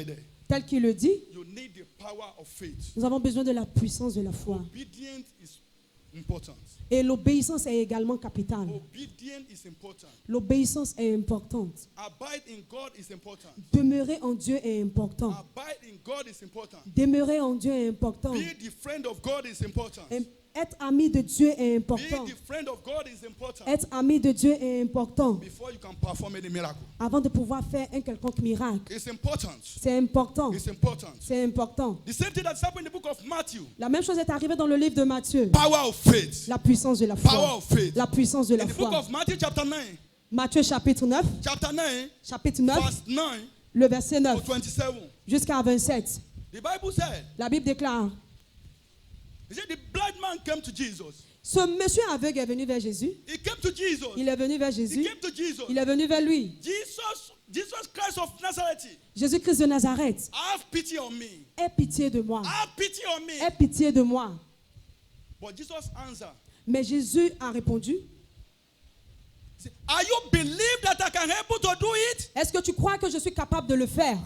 said, tel qu'il le dit, you need the power of faith. nous avons besoin de la puissance de la foi. Obedience is important. Et l'obéissance est également capitale. Obedience is important. L'obéissance est importante. Abide in God is important. Demeurer en Dieu est important. Abide in God is important. Demeurer en Dieu est important. Be the friend of God is important. Et être ami de Dieu est Be important. the friend of God is important. Être ami de Dieu est important. Before you can perform any miracle. Avant de pouvoir faire un quelconque miracle. It's important. C'est important. It's important. C'est important. The same thing that's happened in the book of Matthew. La même chose est arrivée dans le livre de Matthieu. Power of faith. La puissance de la Power foi. of faith. La puissance de la In the book foi. of Matthew chapter 9. Matthieu chapitre 9. Chapter 9. Chapitre 9. Verse 9 Le verset to 9 27. jusqu'à 27. The Bible said, La Bible déclare, he said the blind man came to Jesus. ce monsieur aveugle est venu vers Jésus. He came to Jesus. Il est venu vers He Jésus. came to Jesus. Il est venu vers lui. Jesus Christ of Nazareth, Jésus-Christ de Nazareth, have pity on me. aie pitié de moi. Have pity on me. Aie pitié de moi. But Jesus answered, Mais Jésus a répondu, are you believe that I can able to do it? est-ce que tu crois que je suis capable de le faire?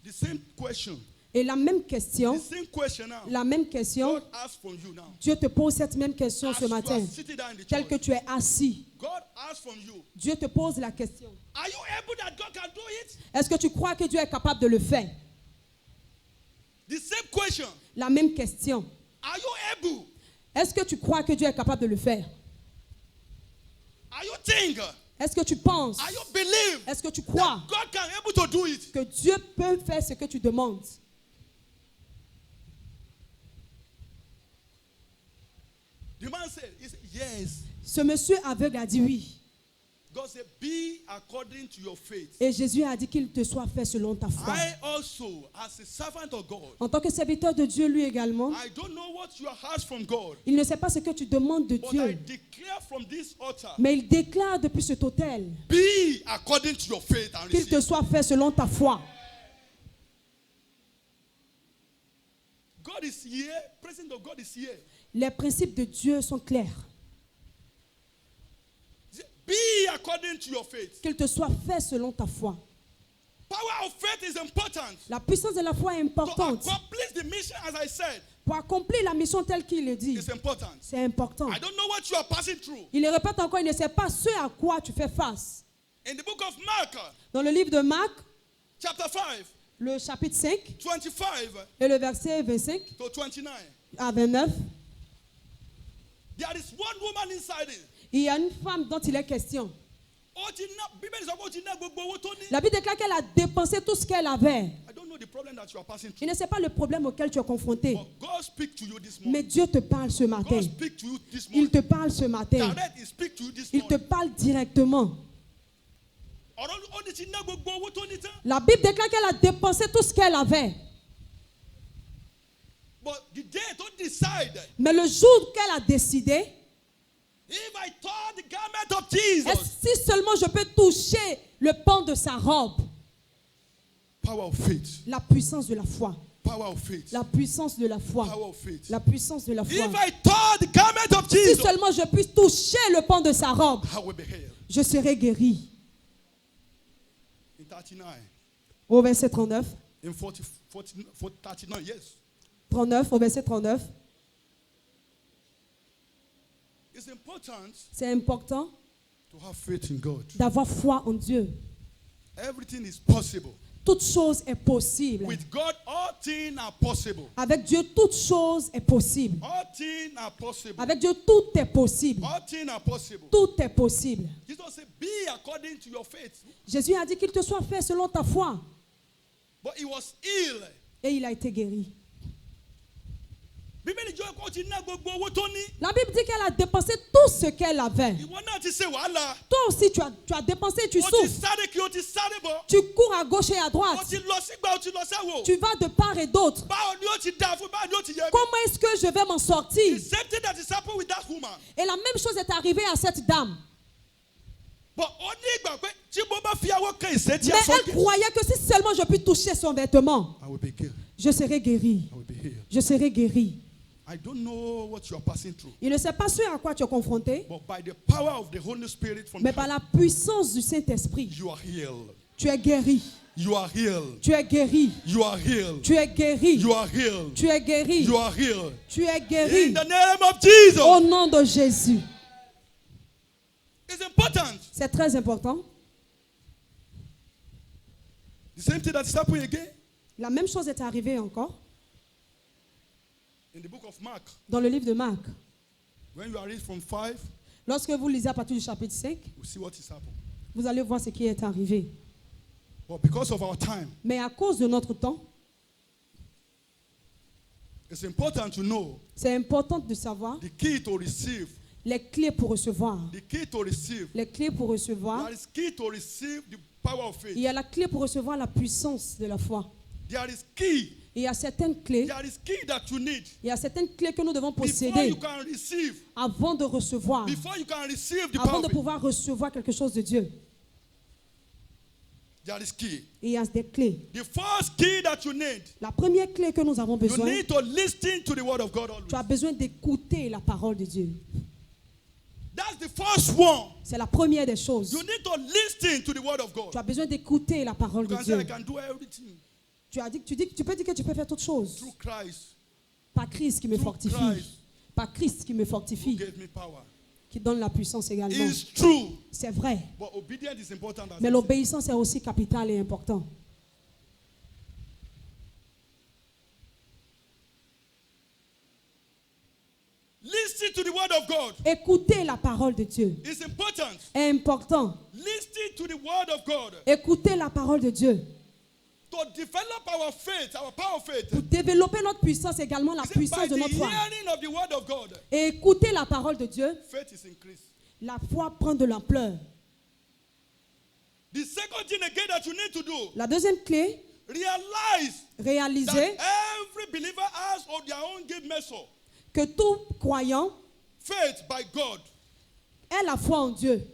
The same question. Et la même question, The same question now. la même question, God asks from you now. Dieu te pose cette même question As ce you matin. are sitting down in the Tel que church, tu es assis, God asks from you. Dieu te pose la question. Are you able that God can do it? Est-ce que tu crois que Dieu est capable de le faire? The same question. La même question. Are you able? Est-ce que tu crois que Dieu est capable de le faire? Are you think? Est-ce que tu penses? Are you believe Est-ce que tu that crois God can able to do it? que Dieu peut faire ce que tu demandes? The man said, he said, yes. Ce monsieur aveugle a dit oui. God said, be according to your faith. Et Jésus a dit qu'il te soit fait selon ta foi. I also, as a servant of God, En tant que serviteur de Dieu, lui également, I don't know what you ask from God, il ne sait pas ce que tu demandes de but I Dieu. declare from this altar, Mais il déclare depuis cet autel be according to your faith and qu'il te receive. soit fait selon ta foi. God is here, presence of God is here. Les principes de Dieu sont clairs. Be according to your faith. Qu'il te soit fait selon ta foi. Power of faith is important. La puissance de la foi est To importante. accomplish the mission, as I said, Pour accomplir la mission telle qu'il le dit, is important. c'est important. I don't know what you are passing through. Il le répète encore, il ne sait pas ce à quoi tu fais face. In the book of Mark, Dans le livre de Marc, chapter 5, le chapitre 5 25 et le verset 25 to 29, à 29, there is one woman inside it. il y a une femme dont il est question. La Bible déclare qu'elle a dépensé tout ce qu'elle avait. I don't know the problem that you are passing Il through. ne sait pas le problème auquel tu es confronté. But God speak to you this Mais morning. Dieu te parle ce matin. God speak to you this Il morning. te parle ce matin. Direct, he speak to you this Il te morning. parle directement. La Bible déclare qu'elle a dépensé tout ce qu'elle avait. But the day don't decide. Mais le jour qu'elle a décidé, If I touch the garment of Jesus, si seulement je peux toucher le pan de sa robe, power of faith. la puissance de la foi. Power of faith. La puissance de la foi. Power of faith. La puissance de la foi. If I touch the garment of Si Jesus, seulement je puisse toucher le pan de sa robe, I will be healed. je serai guéri. In 39, Au verset 39. in 39, yes. 39, au verset 39. It's important C'est important to have faith in God. d'avoir foi en Dieu. Everything is possible. Toute chose est possible. With God, all things are possible. Avec Dieu, toute chose est possible. All things are possible. Avec Dieu, tout est possible. All things are possible. Tout est possible. Jesus said, be according to your faith. Jésus a dit qu'il te soit fait selon ta foi. But he was ill. Et il a été guéri. La La Bible dit qu'elle a dépensé tout ce qu'elle avait. Toi aussi, tu as dépensé, tu souffres. Tu cours à gauche et à droite. Tu vas de part et d'autre. Comment est-ce que je vais m'en sortir? Et la même chose est arrivée à cette dame. Mais elle croyait que si seulement je puis toucher son vêtement, je serai guéri. Je serai guéri. I don't know what you are passing through. Il ne sait pas ce à quoi tu es confronté, But by the power of the Holy Spirit from mais par la puissance du Saint-Esprit, you are healed. tu es guéri. You are healed. Tu es guéri. You are healed. Tu es guéri. You are healed. Tu es guéri. You are healed. Tu es guéri. In the name of Jesus. Au nom de Jésus. It's important. C'est très important. The same thing that is happening again. La même chose est arrivée encore. In the book of Mark. Dans le livre de Marc. When you are reading from 5. Lorsque vous lisez à partir du chapitre 5. We'll see what is happening. Vous allez voir ce qui est arrivé. But because of our time, mais à cause de notre temps, it's important to know c'est important de savoir the key to receive, les clés pour recevoir. The key to receive, les clés pour recevoir. There is key to receive the power of faith. Il y a la clé pour recevoir la puissance de la foi. There is key. Il y a certaines clés. There is key that you need. Il y a certaines clés que nous devons posséder before you can receive, avant de recevoir. Before you can receive the avant power de pouvoir recevoir quelque chose de Dieu. There is key. Il y a des clés. The first key that you need, la première clé que nous avons besoin, you need to listen to the word of God always. Tu as besoin d'écouter la parole de Dieu. That's the first one. C'est la première des choses. You need to listen to the word of God. Tu as besoin d'écouter la parole de Dieu. Say, I can do everything. Tu peux dire que tu peux faire toutes choses. Through Christ. Par Christ qui me fortifie. Par Christ qui me fortifie. Who gave me power. Qui donne la puissance également. It's true. C'est vrai. But obedience is important as mais l'obéissance est aussi capitale et importante. Listen to the word of God. Écoutez la parole de Dieu. It's important. Est important. Listen to the word of God. Écoutez la parole de Dieu. To develop our faith, our power of faith. Pour développer notre puissance également, la puissance de notre foi. Of the word of God, et écouter la parole de Dieu. Faith is increased. La foi prend de l'ampleur. The second thing again that you need to do. La deuxième clé. Réaliser. That every believer has of their own gift measure. Que tout croyant. Faith by God. Ait la foi en Dieu.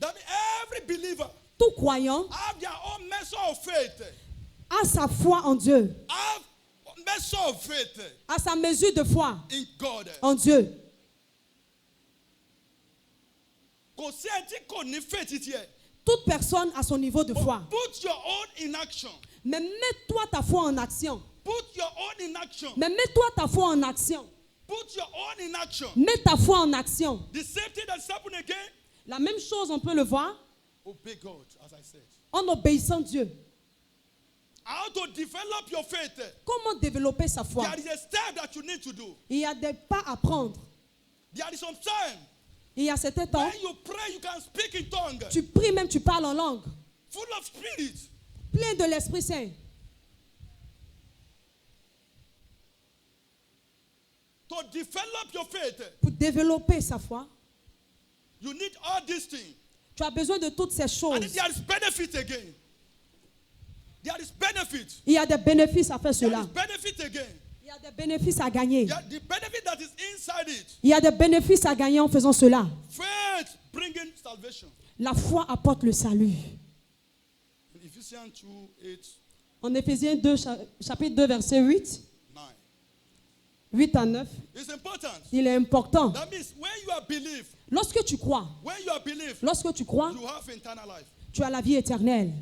That every believer. Tout croyant have their own measure of faith. A sa foi en Dieu. Have measure of faith. A sa mesure de foi in God. En Dieu. Toute personne a son niveau de foi. Put your own in action. Mais mets-toi ta foi en action. Put your own in action. Mais mets-toi ta foi en action. Put your own in action. Mets ta foi en action. The same thing that's happening again. La même chose, on peut le voir. Obey God, as I said. En obéissant Dieu. How to develop your faith? Comment développer sa foi? There is a step that you need to do. Il y a des pas à prendre. There is some time. Il y a certains temps. When you pray, you can speak in tongue. Tu pries même, tu parles en langue. Full of spirit. Plein de l'Esprit Saint. To develop your faith. Pour développer sa foi. You need all these things. Tu as besoin de toutes ces choses. And there is benefit again. There is benefit. Il y a des bénéfices à faire cela. There is benefit again. Il y a des bénéfices à gagner. The benefit that is inside it. Il y a des bénéfices à gagner en faisant cela. Faith bringing salvation. La foi apporte le salut. In Ephesians 2:8. En Éphésiens 2, chapitre 2, verset 8. 8 à 9. It's important. Il est important. That means when you are believe, lorsque tu crois, lorsque tu crois, you have eternal life. Tu as la vie éternelle.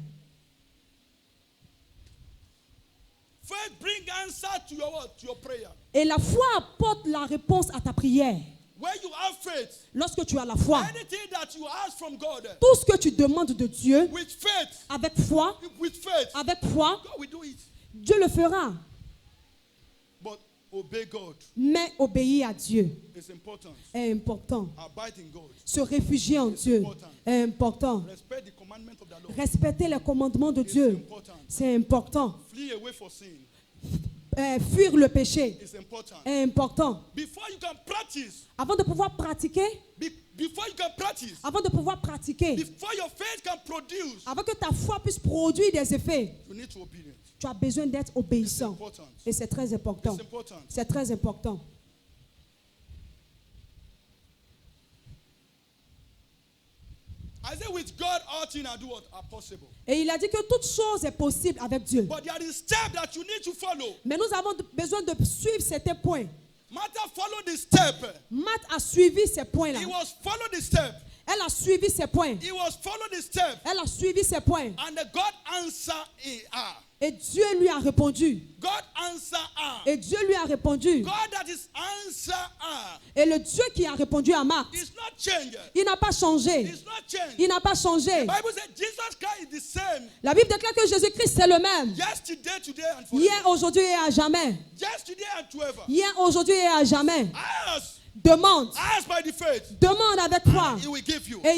Faith bring answer to your prayer. Et la foi apporte la réponse à ta prière. When you have faith, lorsque tu as la foi, anything that you ask from God, tout ce que tu demandes de Dieu, with faith, avec foi, avec foi, God will do it. Dieu le fera. But obey God. Mais obéir à Dieu est important. Abide in God. Se réfugier en Dieu est important. Respecter les commandements de Dieu, c'est important. Flee away for sin. Fuir le péché est important. Before you can practice, avant de pouvoir pratiquer, avant de pouvoir pratiquer, before your faith can produce, avant que ta foi puisse produire des effets, you need to obey. Tu as besoin d'être obéissant. Et c'est très important. C'est très important. I say with God, all things are possible. Et il a dit que toute chose est possible avec Dieu. But there is step that you need to follow. Mais nous avons besoin de suivre certains points. Martha followed the step. Marthe a suivi ces points-là. He was follow the step. Elle a suivi ses points. He was following the step. Elle a suivi ses points. And God answered her. Et Dieu lui a répondu. God answered her. Et Dieu lui a répondu. God that is answered her. Et le Dieu qui a répondu à Marthe, It's not changed. il n'a pas changé. It's not changed. Il n'a pas changé. The Bible says Jesus Christ is the same. La Bible déclare que Jésus-Christ c'est le même. Yesterday, today, and forever. Hier, aujourd'hui et à jamais. Yesterday and forever. Hier, aujourd'hui et à jamais. Ask. Demande. Ask by the faith. Demande avec foi. He will give you. Et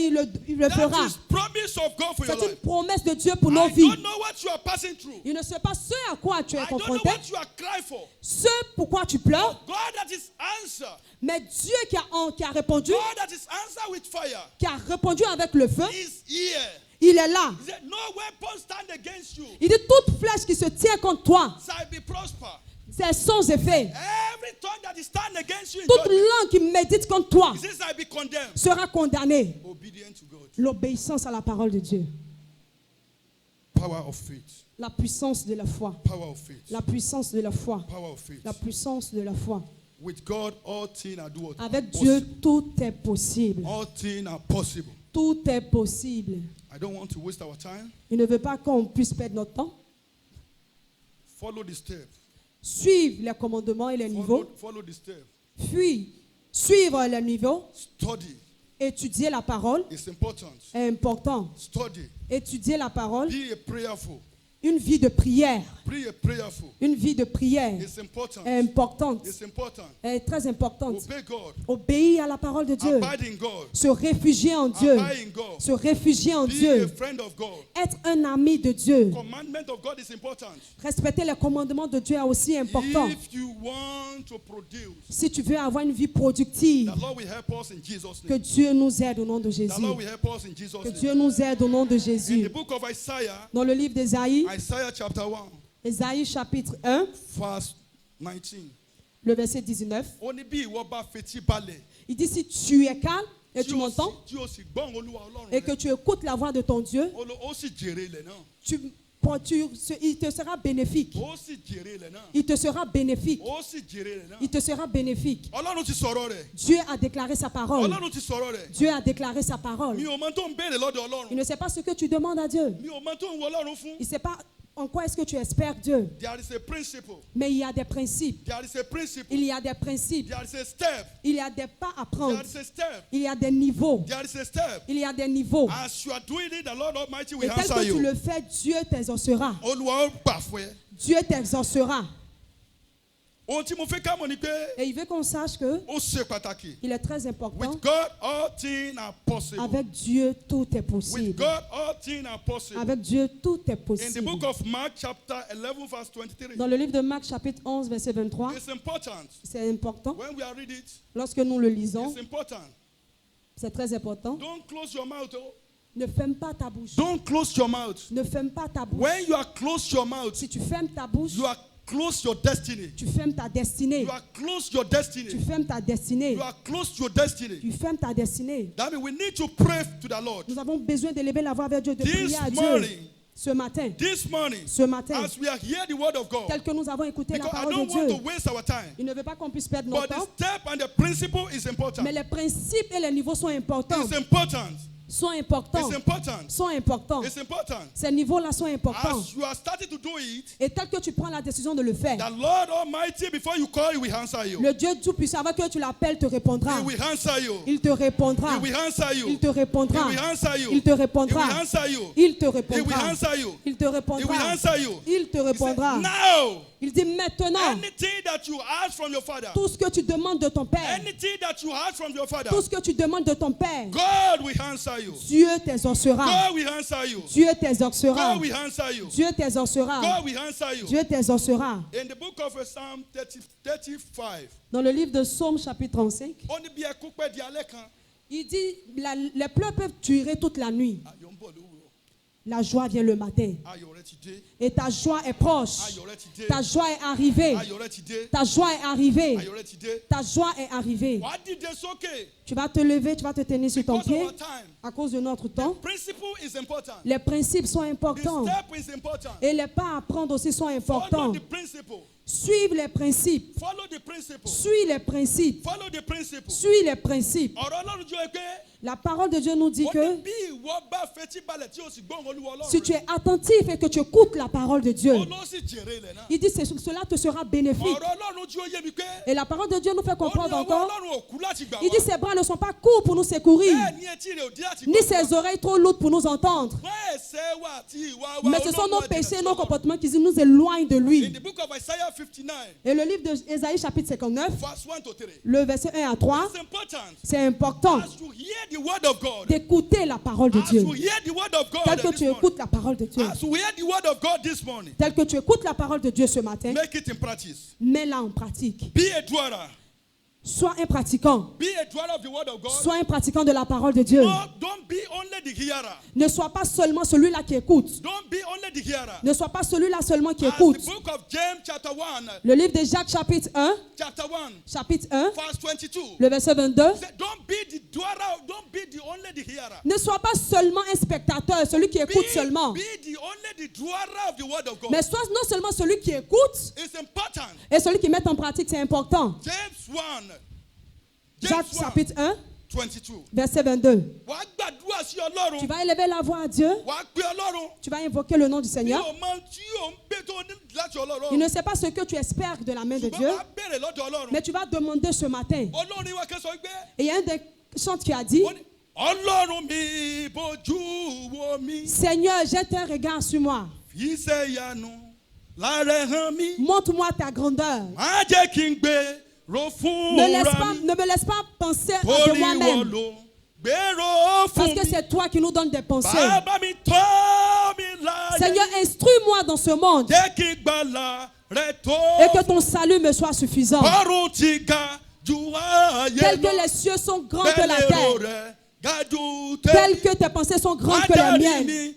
il le fera. That is promise of God for your C'est une life. promesse de Dieu pour nos I vies. don't know what you are passing through. Il ne sait pas ce à quoi tu es I don't know confronté, what you are crying for. ce pourquoi tu pleures, God that is answer. mais Dieu qui a répondu, God that is answer with fire. qui a répondu avec le feu, Is here. il est là. He said, no weapon stand against you. Il dit toute flèche qui se tient contre toi, Shall be prosper. c'est sans effet. Every tongue that is stand against you in Toute judgment, langue qui médite contre toi he says, shall be condemned. sera condamnée. Obedient to God. L'obéissance à la parole de Dieu. Power of faith. La puissance de la foi. Power of faith. La puissance de la foi. Power of faith. La puissance de la foi. With God, all things are doable. Avec Dieu, tout est possible. All things are possible. Tout est possible. I don't want to waste our time. Il ne veut pas qu'on puisse perdre notre temps. Follow the step. Suivre les commandements et les niveaux. Follow the step. Suivre les niveaux. Study. Étudier la parole It's important. est important. Study. Étudier la parole. Be a prayerful. Une vie de prière. Be a prayerful. Une vie de prière It's important. est importante. It's important. Est très importante. Obey God. Obéir à la parole de Dieu. Abide in God. Se réfugier en Dieu. Abide in God. Se réfugier en Be a Dieu. friend of God. Être un ami de Dieu. Commandment of God is important. Respecter les commandements de Dieu est aussi important. If you want to produce, Si tu veux avoir une vie productive, the Lord will help us in Jesus' que name. Dieu nous aide au nom de The Jésus. Lord will help us in Jesus' Que name. Dieu nous aide au nom de In Jésus. the book of Isaiah, Dans le livre d'Ésaïe, Isaiah chapter 1, Ésaïe chapitre 1, verse 19. le verset 19, Only be waba feti balẹ̀. il dit si tu es calme et tu Tí o m'entends sì- tí o sì gbọ́n Olúwa Ọlọ́run et que rẹ, tu écoutes la voix de ton Dieu, ó sì jèrè ilẹ̀ náà. il te sera bénéfique. Ó sì jèrè ilẹ̀ náà. Il te sera bénéfique. Ó sì jèrè ilẹ̀ náà. Il te sera bénéfique. Ọlọ́run ti sọ̀rọ̀ rẹ̀. Dieu a déclaré sa parole. Ọlọ́run ti sọ̀rọ̀ rẹ̀. Dieu a déclaré sa parole. Mi ò mọ tó ń béèrè lọ́dọ̀ Il Ọlọ́run. ne sait pas ce que tu demandes à Dieu. Mi ò mọ tó ń wo Ọlọ́run fún. Il ne sait pas en quoi est-ce que tu espères Dieu. There is a principle. Mais il y a des principes. There is a principle. Il y a des principes. There is a step. Il y a des pas à prendre. There is a step. Il y a des niveaux. There is a step. Il y a des niveaux. As you are doing it, the Lord Almighty Et will tel answer que tu you. le fais, Dieu t'exaucera. Olúwa ó gbà fún ẹ. Dieu t'exaucera. Ohun tí mo fẹ́ ká mọ̀ ni pé Et il veut qu'on sache que ó ṣe pàtàkì. il est très important. With God, all things are possible. Avec Dieu, tout est With possible. God, all things are possible. Avec Dieu, tout est In the possible. book of Mark, chapter 11, verse 23, Dans le livre de Marc, chapitre 11, verset 23, it's important. c'est important. When we are reading it, Lorsque nous le lisons, it's important. c'est très important. Don't close your mouth. Oh. Ne ferme pas ta bouche. Don't close your mouth. Ne ferme pas ta bouche. When you are close your mouth, Si tu fermes ta bouche, you are close your destiny. tu fermes ta destinée. You are close your Tu destiny. fermes ta destinée. You are close your destiny. Tu fermes ta destinée. That means we need to pray to the Lord. Nous avons besoin d'élever la voix vers Dieu, de This prier à Dieu. morning, Ce matin, This morning, ce matin, as we are hearing the word of God, tel que nous avons écouté la because I parole de don't want Dieu, to waste our time, il ne veut pas qu'on puisse perdre but notre the temps, step and the principle is important. mais les principes et les niveaux sont importants. It's important. Sont importants. It's important. Sont importants. It's important. Ces niveaux-là sont importants. As you are starting to do it, Et tel que tu prends la décision de le faire, the Lord Almighty, before you call, He will answer you. le Dieu Tout-Puissant, avant que tu l'appelles, te répondra. He will answer you. Il te répondra. He will answer you. Il te répondra. He will answer you. Il te He will répondra. answer you. Il te He will répondra. answer you. Il te He will répondra. answer you. Il te He said, répondra. now, Il dit maintenant, anything that you ask from your father, tout ce que tu demandes de ton Père, anything that you ask from your father, tout ce que tu demandes de ton Père, God will answer you. Dieu t'exaucera. God will answer you. Dieu t'exaucera. God will answer you. Dieu t'exaucera. God will answer you. Dieu t'exaucera. In the book of Psalm 35, Dans le livre de Psaume chapitre 35, ó ní bí ẹkún pẹ́ di alẹ́ kan, il dit, les pleurs peuvent durer toute la nuit. ayọ̀ ń bọ̀ lówùrọ̀. La joie vient le matin. Ayọ̀ rẹ ti dé. Et ta joie est proche. Ayọ̀ rẹ ti dé. Ta joie est arrivée. Ayọ̀ rẹ ti dé. Ta joie est arrivée. Ayọ̀ rẹ ti dé. Ta joie est arrivée. Wàá dìde sókè. Tu vas te lever, tu vas te tenir sur ton Because of pied our time. à cause de notre temps. Principle is important. Les principes sont The importants. step is important. Et les pas à prendre aussi sont Follow importants. the principle. Suivre les principes. Follow the principle. Suis les principes. Follow the principle. Suis les principes. La parole de Dieu nous dit que si tu es attentif et que tu écoutes la parole de Dieu, il dit que cela te sera bénéfique. Et la parole de Dieu nous fait comprendre encore. Il dit ses bras ne sont pas courts pour nous secourir, ni ses oreilles trop lourdes pour nous entendre. Mais ce sont nos péchés, nos comportements qui nous éloignent de lui. Et le livre d'Ésaïe chapitre 59, le verset 1 à 3, c'est important d'écouter la parole de Dieu. Tel que tu écoutes la parole de Dieu. Tel que tu écoutes la parole de Dieu ce matin, mets-la en pratique. Sois un pratiquant. Sois un pratiquant de la parole de Dieu. Ne sois pas seulement celui-là qui écoute. Ne sois pas celui-là seulement qui écoute. Le livre de Jacques chapitre 1, le verset 22. Ne sois pas seulement un spectateur, celui qui écoute seulement. Mais sois non seulement celui qui écoute et celui qui met en pratique, c'est important. Jacques chapitre 1, 22. Verset 22. Tu vas élever la voix à Dieu. Tu vas invoquer le nom du Seigneur. Il ne sait pas ce que tu espères de la main de Dieu, mais tu vas demander ce matin. Et il y a un des chants qui a dit: Seigneur, jette un regard sur moi. Montre-moi ta grandeur. Ne me laisse pas penser de moi-même. Parce que c'est toi qui nous donnes des pensées. Seigneur, instruis-moi dans ce monde. Et que ton salut me soit suffisant. Tel que les cieux sont grands que la terre. Tel que tes pensées sont grandes que les miennes.